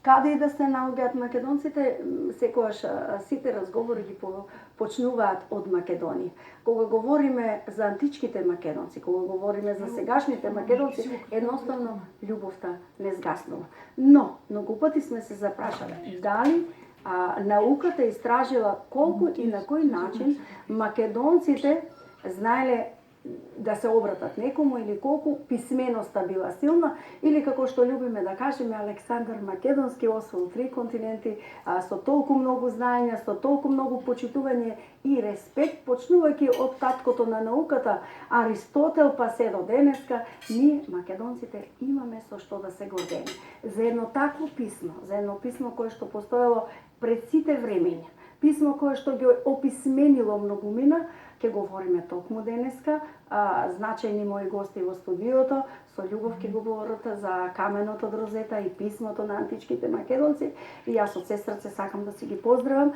Каде и да се наоѓаат македонците, секогаш сите разговори ги почнуваат од Македонија. Кога говориме за античките македонци, кога говориме за сегашните македонци, едноставно љубовта не згаснува. Но, многу пати сме се запрашале, дали науката истражила колку и на кој начин македонците знаеле да се обратат некому или колку писменоста била силна, или како што љубиме да кажеме, Александар Македонски освоил 3 континенти, со толку многу знаења, со толку многу почитување и респект, почнувајќи од таткото на науката Аристотел па се до денеска, ние македонците имаме со што да се гордеме. За едно такво писмо, за едно писмо кое што постоело пред сите времења, писмо кое што ги описменило многумина, ќе говориме токму денеска. Значајни мои гости во студиото, со љубов ќе говорат за каменото од Розета и писмото на античките македонци. И јас од се срце сакам да си ги поздравам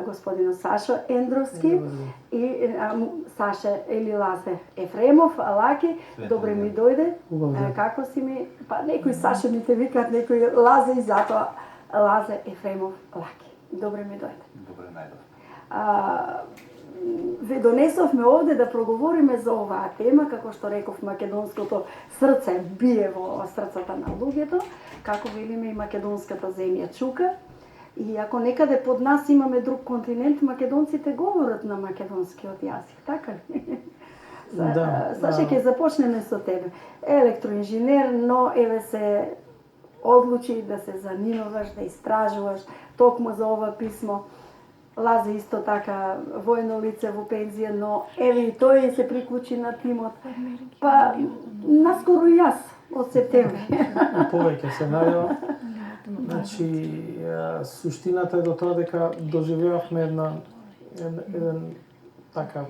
господинот Сашо Ендровски и Саша или Лазе Ефремов, Лаки. Добре ми дојде. Како си ми? Па некои Саша ми те викаат, некои Лазе и затоа Лазе Ефремов Лаки. Добре ми дојде. Добре најдов. Ве донесовме овде да проговориме за оваа тема, како што реков, македонското срце бие во срцата на луѓето, како велиме и македонската земја чука. И ако некаде под нас имаме друг континент, македонците говорат на македонскиот јазик, така ли? Саша, ќе започнеме со тебе. Електроинженер, но еве се одлучи да се занимаваш, да истражуваш токму за ова писмо. Лазе исто така војно лице во пензија, но еве и тој се приклучи на тимот. Па наскоро и јас од септември. Повеќе се најава. Значи, суштината е до тоа дека доживеавме еден така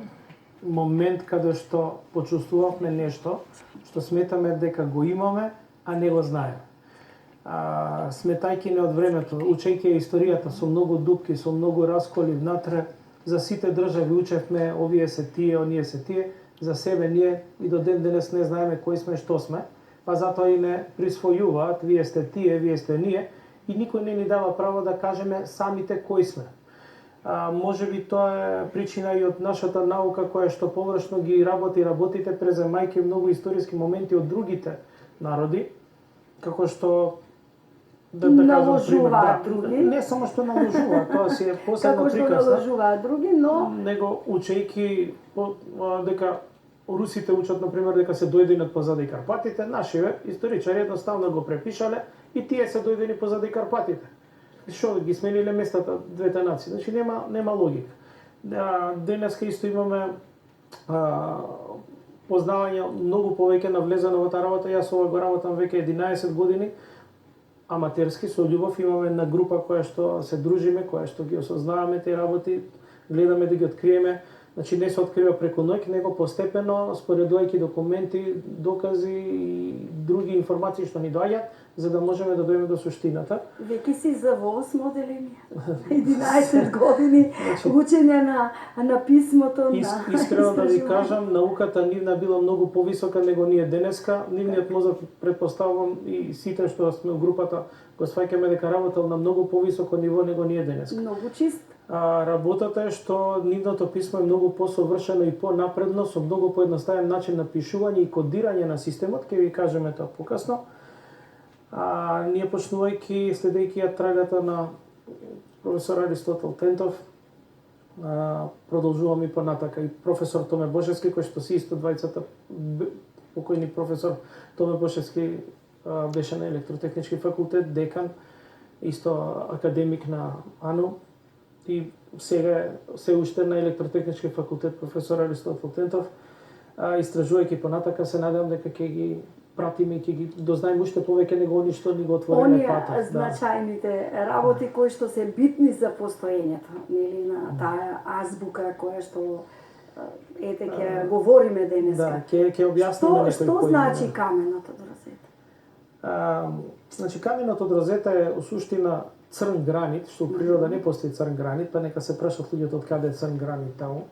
момент каде што почувствувавме нешто што сметаме дека го имаме, а не го знаеме. Сметајќи не од времето, учејќи историјата со многу дупки, со многу расколи внатре, за сите држави учевме, овие се тие, оние се тие, за себе ние и до ден денес не знаеме кои сме, што сме, па затоа и не присвојуваат, вие сте тие, вие сте ние, и никој не ни дава право да кажеме самите кои сме. Може би тоа е причина и од нашата наука која што површно ги работите преземајќи многу историски моменти од другите народи, како што наложуваат други. Не само што наложуваат, тоа си е посебна приказна. Како што наложуваат други, но него учејќи дека русите учат на пример дека се дојдени позади Карпатите, нашиве историчари едноставно го препишале и тие се дојдени позади Карпатите. Што ги смениле местата двете нации. Значи нема логика. Денеска исто имаме познавање многу повеќе навлезено во таа работа. Јас ова го работам веќе 11 години. Аматерски, со љубов, имаме една група која што се дружиме, која што ги осознаваме тие работи, гледаме да ги откриеме. Значи не се открива преку ноќ, него постепено, споредувајќи документи, докази и други информации што ни доаѓаат, за да можеме да дојдеме до суштината. Веќе си за во 8 оделение. 11 години учење на писмото, на Искрено да ви кажам, науката нивна била многу повисока него ние денеска. Нивниот мозок, предпоставувам, и сите што сме во групата го сваќаме дека работел на многу повисоко ниво него ние денеска. Многу чист. Работата е што нивното писмо е многу посовршено и понапредно, со многу поедноставен начин на пишување и кодирање на системот, ќе ви кажеме тоа покасно. Ние почнувајќи, следејќи ја трагата на професор Аристотел Тентов, продолжуваме и понатака. И професор Томе Бошевски, кој што си исто двајцата, покојни професор Томе Бошевски беше на електротехнички факултет, декан, исто академик на АНУ, и сега се уште на електротехнички факултет професор Аристотел Тентов, истражувајќи понатака, се надевам дека ќе ги пратиме и ќе ги дознаеме уште повеќе него они што ни го отвориле патот. Оние значајните работи кои што се битни за постоењето, нели, на таа азбука која што ете ќе говориме денеска. Да, ќе објасниме некои Што значи каменото од Розета? Значи каменот од Розета е у суштина црн гранит, што у природа не постои црн гранит, па нека се прашат луѓето од каде е црн гранит таму.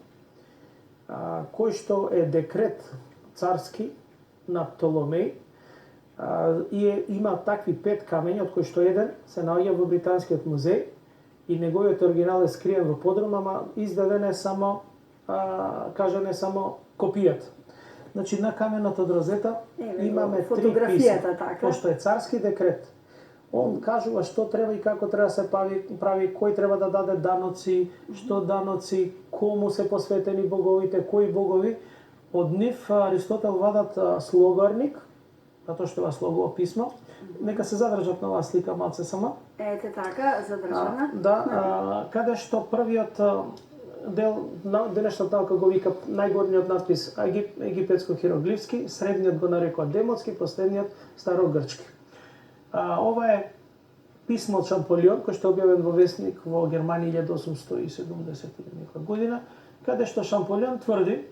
Кој што е декрет царски на Птоломеј, Има такви 5 камења, од кои што еден се наоѓа во Британскиот музеј и неговиот оригинал е скриен во подрум, ама издаден е само, кажан е само копијата. Значи, на каменот од Розета имаме 3 писма. Така. Пошто е царски декрет, он кажува што треба и како треба се прави, кој треба да даде даноци, што даноци, кому се посветени боговите, кои богови. Од нив Аристотел вадат слогарник, затоа што ова слогово писмо. Нека се задржат на оваа слика малце само. Ете така, задржана. Каде што првиот дел на денешната наука го вика најгорниот надпис египетско-хироглифски, средниот го нарекува демотски, последниот старогрчки. Ова е писмо од Шамполион, кој што е објавен во весник во Германија 1870 некоја година, каде што Шамполион тврди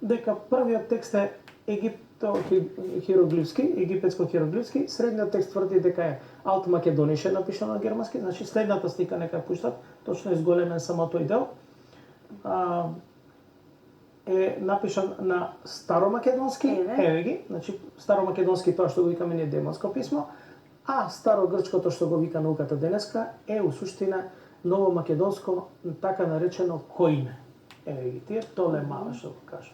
дека првиот текст е египетско-хироглифски, средниот текст тврди дека е Алт Македонише напишано на германски, значи следната слика нека пуштат, точно изголемен само тој дел. Е напишан на старомакедонски, еве ги, значи старомакедонски тоа што го викаме ние демонско писмо, а старогрчкото што го вика науката денеска е у суштина новомакедонско, така наречено коине. Еве ги тие толемава што го кажа.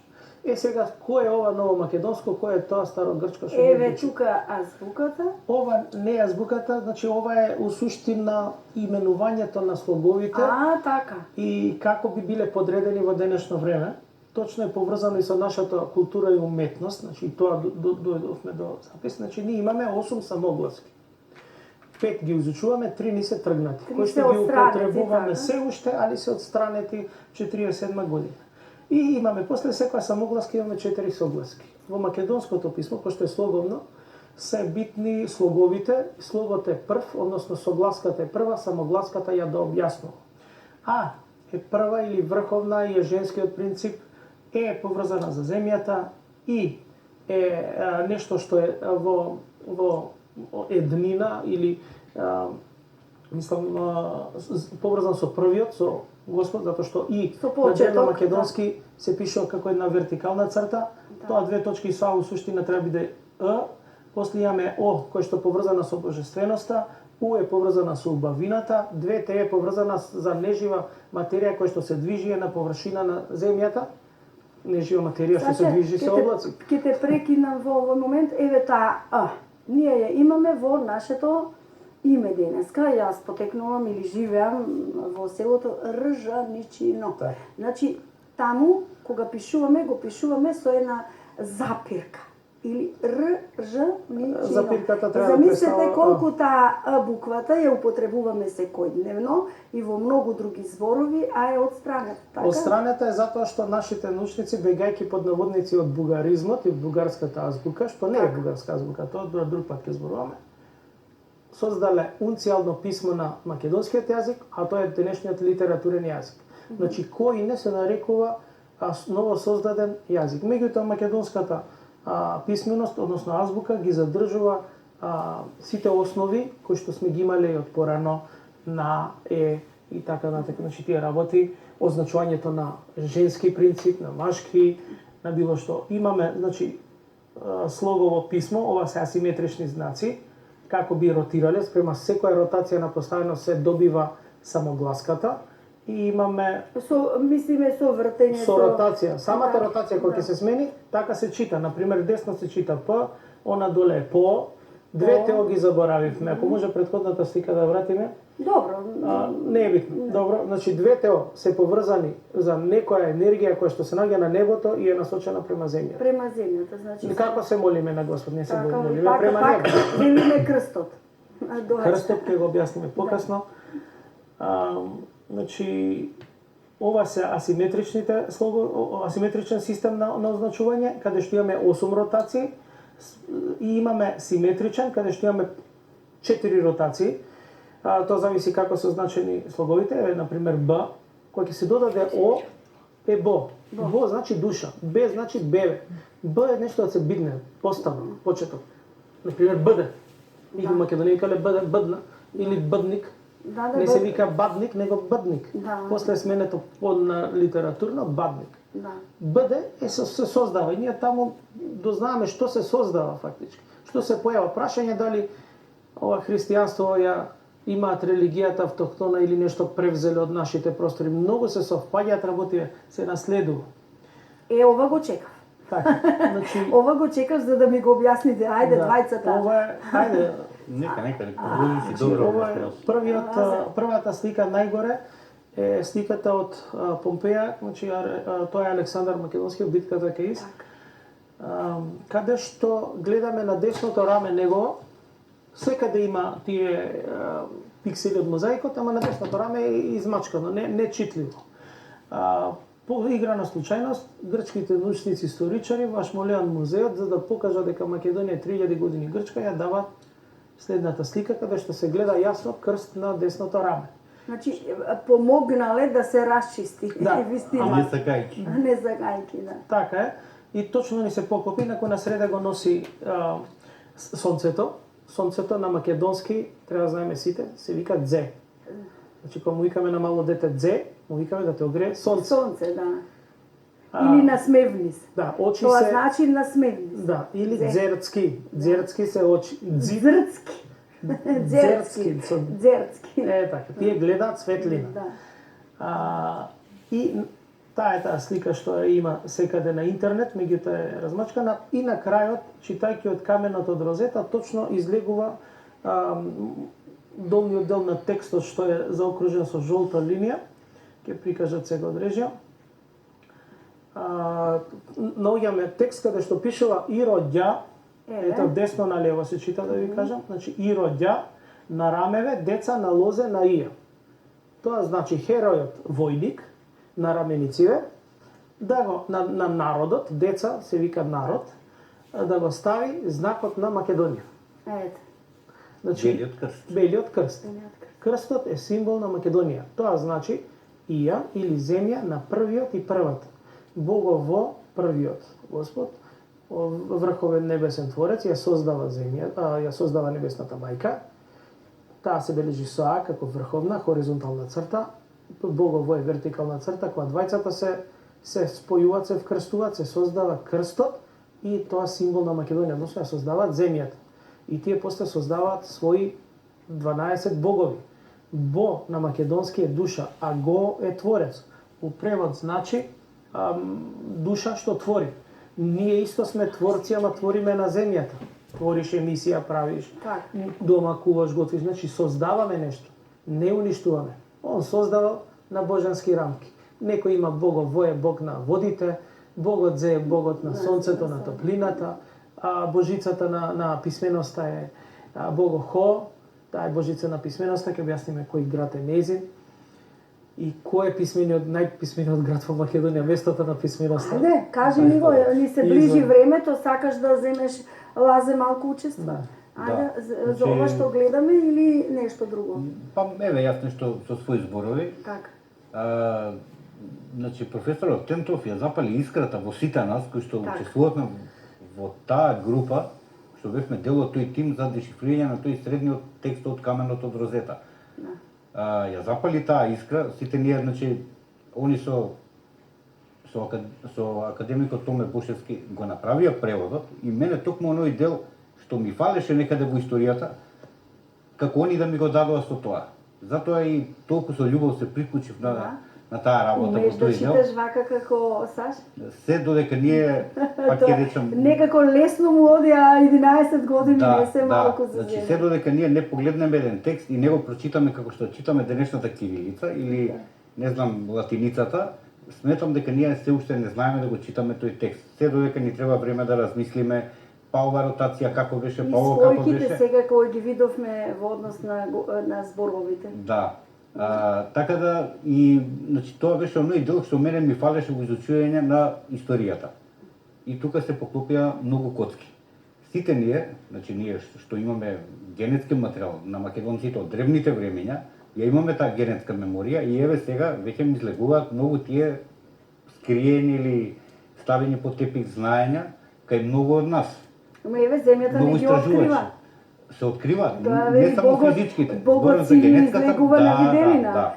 Сега, кој е ова новомакедонско, кој е тоа старогрчко што Еве тука азбуката. Ова не е азбуката, значи ова е у суштина именувањето на слоговите. Така. И како би биле подредени во денешно време. Точно е поврзано и со нашата култура и уметност, значи тоа дојдовме до запис. Значи ние имаме 8 самогласки. 5 ги изучуваме, 3 ни се тргнати, кои што ги употребуваме се уште, али се одстранети 47 година. И имаме после секоја самогласка имаме 4 согласки. Во македонското писмо, пошто е слоговно, се битни слоговите, слогот е прв, односно согласката е прва, самогласката ја да објаснува. А е прва или врховна и е женскиот принцип, е поврзана за земјата и е нешто што е во еднина или мислам поврзан со првиот, со Господ, затоа што и на древномакедонски се пишува како една вертикална црта, тоа две точки со у суштина треба биде Ъ, после имаме О, кој што поврзана со божественоста, У е поврзана со убавината, двете е поврзана за нежива материја која што се движи на површина на земјата, нежива материја што се движи со облаци. Ќе те прекинам во овој момент, еве таа А. Ние ја имаме во нашето име денеска, јас потекнувам или живеам во селото Ржаничино. Значи, таму, кога пишуваме, го пишуваме со една запирка. Или Ржаничино. Запирката треба да замислете колку таа А буквата ја употребуваме секојдневно и во многу други зборови, а е одстранета. Така? Одстранета е затоа што нашите научници, бегајќи под наводници од бугаризмот и бугарската азбука, што не е бугарска азбука, тоа друг пат ќе зборуваме, создале унцијално писмо на македонскиот јазик, а тоа е денешниот литературен јазик. Значи, кој не се нарекува ново создаден јазик. Меѓутоа, македонската писменост, односно азбука, ги задржува сите основи кои што сме ги имале од порано на Е и така натаму. Значи, тие работи, означувањето на женски принцип, на машки, на било што. Имаме, значи, слогово писмо, ова се асиметрични знаци, како би ротирале, спрема секоја ротација на поставено се добива самогласката и имаме мислиме со вртење со ротација. Самата ротација кога ќе се смени, така се чита. Например, десно се чита П, она доле е ПО, двете О ги заборавивме. Ако може претходната слика да вратиме. Добро. Не е битно. Добро, значи двете О се поврзани за некоја енергија која што се наоѓа на небото и е насочена према земјата. Према земјата, значи. Како се молиме на Господ? Не се молиме према небото. Велиме крстот. Крстот ќе го објасниме покасно. Значи, ова се асиметричен систем на означување, каде што имаме 8 ротации и имаме симетричен, каде што имаме 4 ротации. Тоа зависи како се означени слоговите, например Б, кога ќе се додаде О, е Бо. Бо значи душа, Б значи бебе. Б е нешто да се бидне, поставно, почеток. Например Бъде. И во Македонија викале бъдна или бъдник. Не се вика бадник, него бъдник. После е сменето на литературно бадник. Бъде се создава и ние таму дознаеме што се создава фактички. Што што се појава прашање дали ова христијанство ја имаат религијата автохтона или нешто превзеле од нашите простори. Многу се совпаѓаат работи, се наследува. Ова го чекав. Така, значи Ова го чекав за да ми го објасните. Ајде, двајцата. Ова е, ајде, Нека, продолжи си добро. ова е првата слика најгоре е сликата од Помпеја, значи тоа е Александар Македонски од битката кај Ис. Каде што гледаме на десното раме негово, секаде има тие пиксели од мозаикот, ама на десното раме е измачкано, не читливо. По игра на случајност, грчките научници историчари во Ашмолеан музеот, за да покажат дека Македонија 3000 години Грчка, ја дава следната слика, каде што се гледа јасно крст на десното раме. Значи, помогнале да се расчисти. Да, вистина. Не сакајки. Не сакајки, да. Така е. И точно ни се поклопи, инаку на среда го носи сонцето. Сонцето на македонски, треба да знаеме сите, се вика дзе. Значи, кога му викаме на мало дете дзе, му викаме да те огрее сонце. Сонце, да. Или насмевнис. Да, очи Тоа се... значи насмевнис. Да, или Дзе. дзерцки. Дзерцки се очи. Дзрцки. Дзерцки. Дзерцки. Е, така, тие гледаат светлина. Да. И таа слика што ја има секаде на интернет, меѓутоа е размачкана и на крајот, читајќи од каменот од розета, точно излегува долниот дел на текстот што е заокружен со жолта линија, ќе прикажат сега од режија. Наоѓаме текст каде што пишува и роѓа, ето десно на лево се чита да ви кажам, значи и роѓа на рамеве деца на лозе на ија. Тоа значи херојот војник на раменициве, да го на народот, деца се вика народ, да го стави знакот на Македонија. Ето. Значи, Белиот крст. Белиот крст. Крстот е символ на Македонија. Тоа значи ија или земја на првиот и првата. Богово првиот Господ, врховен небесен творец, ја создава земја, ја создава небесната мајка. Таа се бележи со А како врховна хоризонтална црта. Богово е вертикална црта, кога двајцата се спојуваат, се вкрстуваат, се создава крстот и тоа символ на Македонија, односно ја создаваат земјата. И тие после создаваат своји 12 богови. Бо на македонски е душа, а го е творец. У превод значи душа што твори. Ние исто сме творци, ама твориме на земјата. Твориш емисија, правиш, дома куваш, готвиш, значи создаваме нешто, не уништуваме. Он создавал на божански рамки. Некој има богот во е бог на водите, богот зе е богот на сонцето, на топлината, а божицата на писменоста е бого Хо, таа е божица на писменоста, ќе објасниме кој град е нејзин. И кој е најписмениот град во Македонија, местото на писменоста? Не, кажи ми го, ни се ближи времето, сакаш да земеш Лазе малку учество? Да. Ајде, за ова што гледаме или нешто друго? Па еве јас нешто со своји зборови. Така. Значи професорот Тентов ја запали искрата во сите нас кои што учествувавме во таа група, што бевме дел од тој тим за дешифрирање на тој средниот текст од каменот од розета. Ја запали таа искра, сите ние, значи, они со академикот Томе Бошевски го направија преводот и мене токму оној дел што ми фалеше некаде во историјата, како они да ми го дадоа со тоа. Затоа и толку со љубов се приклучив на таа работа во тој дел. Умееш да читаш вака како Саш? Се додека ние, пак ќе речам... Некако лесно му оди, а 11 години не се малку за значи се додека ние не погледнеме еден текст и не го прочитаме како што читаме денешната кирилица или, не знам, латиницата, сметам дека ние се уште не знаеме да го читаме тој текст. Се додека ни треба време да размислиме, па ова ротација како беше, па ова како беше. И својките сега кои ги видовме во однос на зборовите. Да. Така да, и значи, тоа беше оној дел што мене ми фалеше во изучување на историјата. И тука се поклопија многу коцки. Сите ние, значи ние што имаме генетски материјал на македонците од древните времења, ја имаме таа генетска меморија и еве сега веќе ми излегуваат многу тие скриени или ставени под тепих знаења кај многу од нас. Ама еве земјата не ги открива. Се открива, Да, не само физичките. Богот си излегува на виделина.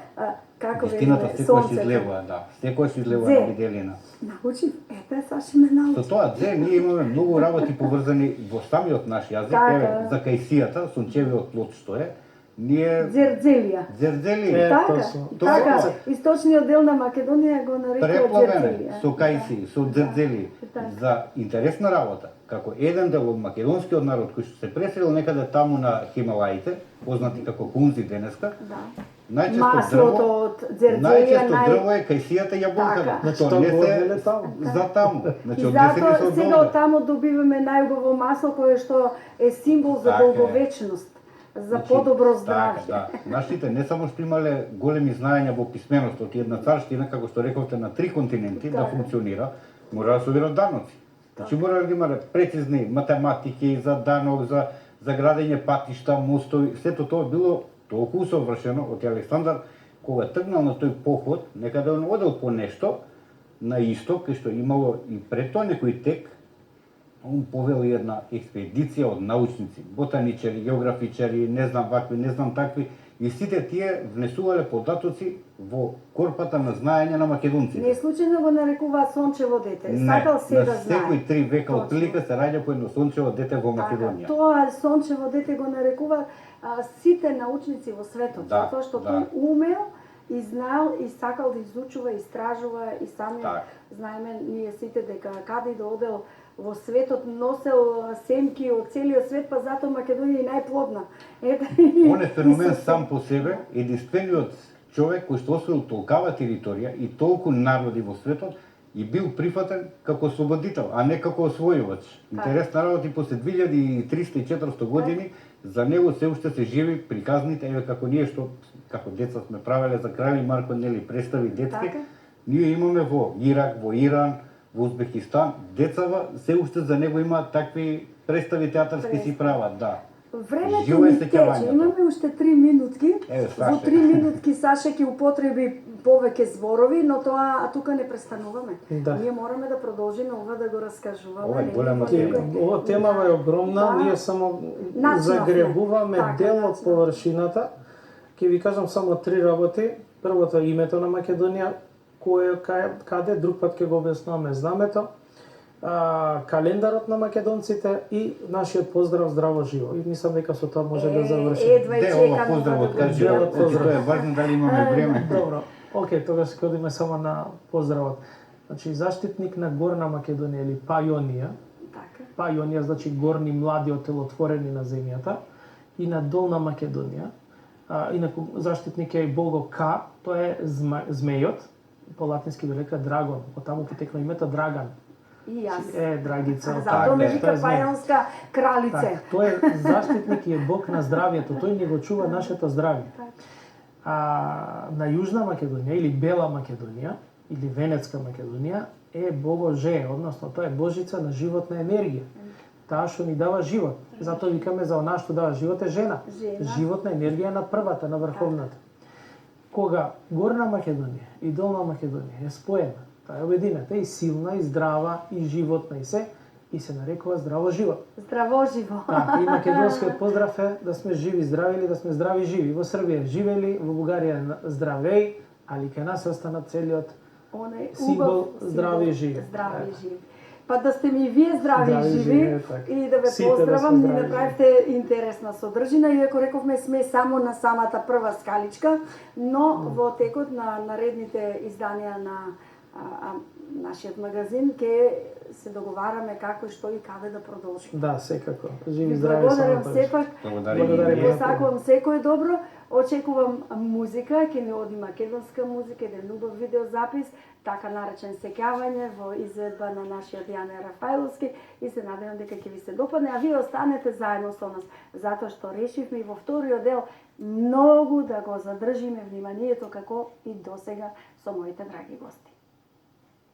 Како Вистината велиме, секогаш сонцето. излегува, да. Секогаш излегува Дзе. на виделина. Научив, ете, Саши ме Со научи. тоа дзе ние имаме многу работи поврзани во самиот наш јазик, Така. еве за кајсијата, сончевиот плод што е, ние Дзердзелија. дзердзели Така, точно. така, Тоа е. источниот дел на Македонија го нарекува преплавене Дзердзелија. со кајси, со дзердзели, Така. за интересна работа, како еден дел од македонскиот народ кој што се преселил некаде таму на Хималаите, познати како Хунзи денеска, Да. најчесто Маслото дрво, од Дзердзелија најчесто дрво е кајсијата и јаболката. Така. Значи, Тоа тоа не го се однеле таму. за таму. Значи И однесени се затоа од сега долго. од таму добиваме најубаво масло кое што е символ за Така е. долговечност, за Значи, подобро така, здравје. да. Нашите не само што имале големи знаења во писменостот и една царштина, како што рековте, на 3 континенти да Така. функционира, мора да собират даноци. Значи мора да имале прецизни математики за данок, за градење патишта, мостови, сето тоа било толку усовршено од Александар кога тргнал на тој поход, некаде он одел по нешто на исток, кај што имало и пред тоа некој тек, он повели една експедиција од научници, ботаничари, географичари, не знам вакви, не знам такви, и сите тие внесувале податоци во корпата на знаење на македонците. Не случајно го нарекуваат сончево дете. Не, Сакал се на да знае. секои 3 века Точно. отприлика се раѓа по едно сончево дете во Македонија. Така, тоа сончево дете го нарекуваат сите научници во светот, Да, затоа што да. тој умел и знаел и сакал да изучува, истражува и самиот Так. знаеме ние сите дека каде и да одел во светот носел семки од целиот свет, па затоа Македонија е најплодна. Ете, Он е феномен сам по себе, единствениот човек кој што освоил толкава територија и толку народи во светот и бил прифатен како ослободител, а не како освојувач. Интересна работа и после 2300 и 400 години за него се уште се живи приказните, еве како ние што како деца сме правеле за Крали Марко, нели, представи детски. Така. Ние имаме во Ирак, во Иран, во Узбекистан, децава се уште за него имаат такви представи театарски си прават, да. Времето Живо е ни тече, сеќавањето. имаме уште 3 минутки. Еве, Во Саше. 3 минутки Саша ќе употреби повеќе зборови, но тоа тука не престануваме. Да. Ние мораме да продолжиме ова да го раскажуваме. Ова е нели, голема во тема. некој- Ова темава е огромна, Да. ние само Начнавме. загребуваме Така, дел од начнавме. површината. Ќе ви кажам само 3 работи. Првото е името на Македонија, каде, друг пат ќе го објаснуваме знамето, календарот на македонците и нашиот поздрав здраво живо. И мислам дека со тоа може да завршиме. Едва и Де ова чекам поздравот да кажи, го Делот чујам. значи тоа е важно дали имаме време. Добро. Океј, тогаш ќе одиме само на поздравот. Значи заштитник на Горна Македонија или Пајонија. Така. Пајонија значи горни млади отелотворени на земјата и на Долна Македонија. Инаку заштитник е и Бого Ка, тоа е змејот, по латински го река Драгон, од таму потекна името Драган. И јас. Драгица, Затоа ме тоа вика е змеј. пајонска кралице. Так, тој е заштитник и е бог на здравјето, тој ни го чува нашето здравје. На Јужна Македонија или Бела Македонија или Венецка Македонија е Богоже, односно тоа е божица на животна енергија. Таа што ни дава живот. Затоа викаме за она што дава живот е жена. Жена. Животна енергија на првата, на врховната. Кога Горна Македонија и Долна Македонија е споена, таа е обединета и силна, и здрава, и животна, и се нарекува здраво живот. Здраво живо. Така, и македонскиот поздрав е да сме живи здрави или да сме здрави живи. Во Србија живели, во Бугарија здравеј, али кај нас остана целиот Онај символ убав здрави и живи. Здрави и Така. живи. Па да сте ми и вие здрави и живи така. и да ве Сите да сме поздравам, ни здрави и направивте интересна содржина, иако рековме сме само на самата прва скаличка, но во текот на наредните изданија на нашиот магазин ќе се договараме како и што и каде да продолжиме. Да, секако. Живи Ви здрави благодарам само сепак. Благодарим. Благодарим. Ви посакувам секој добро. Очекувам музика, ќе ни оди македонска музика, еден убав видеозапис, така наречен сеќавање во изведба на нашиот Јане Рафаиловски и се надевам дека ќе ви се допадне, а вие останете заедно со нас, затоа што решивме и во вториот дел многу да го задржиме вниманието како и досега со моите драги гости.